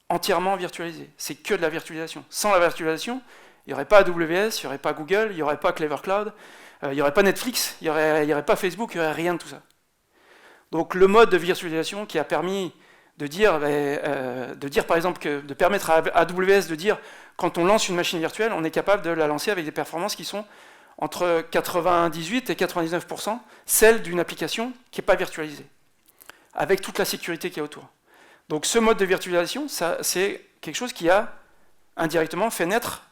entièrement virtualisé. C'est que de la virtualisation. Sans la virtualisation, il n'y aurait pas AWS, il n'y aurait pas Google, il n'y aurait pas Clever Cloud, il n'y aurait pas Netflix, il n'y aurait pas Facebook, il n'y aurait rien de tout ça. Donc le mode de virtualisation qui a permis de dire par exemple, de permettre à AWS de dire, quand on lance une machine virtuelle, on est capable de la lancer avec des performances qui sont entre 98 et 99%, celles d'une application qui n'est pas virtualisée, avec toute la sécurité qu'il y a autour. Donc ce mode de virtualisation, c'est quelque chose qui a indirectement fait naître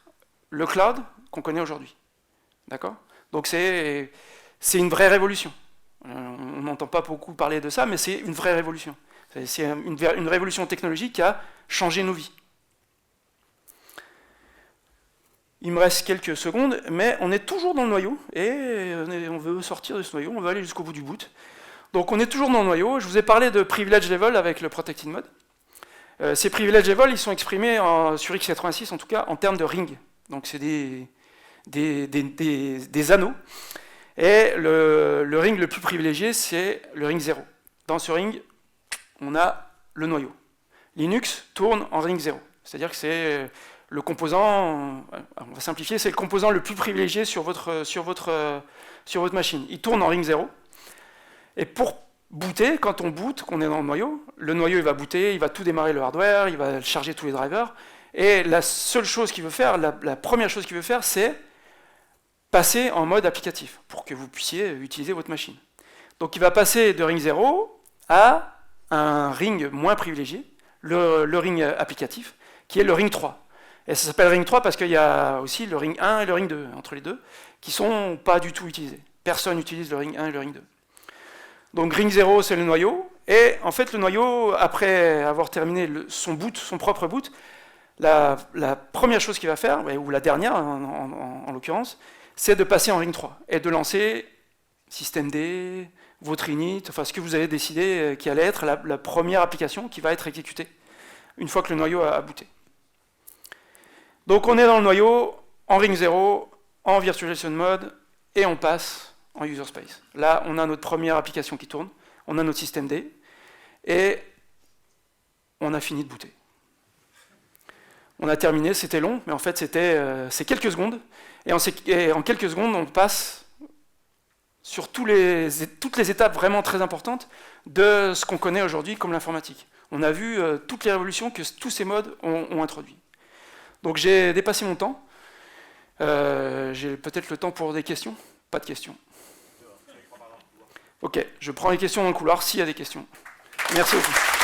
le cloud qu'on connaît aujourd'hui. D'accord ? Donc c'est une vraie révolution. On n'entend pas beaucoup parler de ça, mais c'est une vraie révolution. C'est une révolution technologique qui a changé nos vies. Il me reste quelques secondes, mais on est toujours dans le noyau, et on veut sortir de ce noyau, on veut aller jusqu'au bout du boot. Donc on est toujours dans le noyau, je vous ai parlé de privilege level avec le protected mode. Ces privilèges et vols, ils sont exprimés sur x86, en tout cas, en termes de ring. Donc c'est des anneaux. Et le ring le plus privilégié, c'est le ring 0. Dans ce ring, on a le noyau. Linux tourne en ring 0. C'est-à-dire que c'est le composant, on va simplifier, c'est le composant le plus privilégié sur votre machine. Il tourne en ring 0. Et pour booter, quand on boot, qu'on est dans le noyau il va booter, il va tout démarrer le hardware, il va charger tous les drivers. Et la seule chose qu'il veut faire, la première chose qu'il veut faire, c'est passer en mode applicatif pour que vous puissiez utiliser votre machine. Donc il va passer de ring 0 à un ring moins privilégié, le ring applicatif, qui est le ring 3. Et ça s'appelle ring 3 parce qu'il y a aussi le ring 1 et le ring 2, entre les deux, qui ne sont pas du tout utilisés. Personne n'utilise le ring 1 et le ring 2. Donc ring 0, c'est le noyau, et en fait le noyau, après avoir terminé son propre boot, la première chose qu'il va faire, ou la dernière en l'occurrence, c'est de passer en ring 3, et de lancer systemd, votre init, enfin ce que vous avez décidé qui allait être la première application qui va être exécutée, une fois que le noyau a booté. Donc on est dans le noyau, en ring 0, en virtualization mode, et on passe en user space. Là, on a notre première application qui tourne, on a notre systemd, et on a fini de booter. On a terminé, c'était long, mais en fait c'est quelques secondes, et en quelques secondes on passe sur toutes les étapes vraiment très importantes de ce qu'on connaît aujourd'hui comme l'informatique. On a vu toutes les révolutions que tous ces modes ont introduit. Donc j'ai dépassé mon temps, j'ai peut-être le temps pour des questions. Pas de questions. Ok, je prends les questions dans le couloir s'il y a des questions. Merci beaucoup.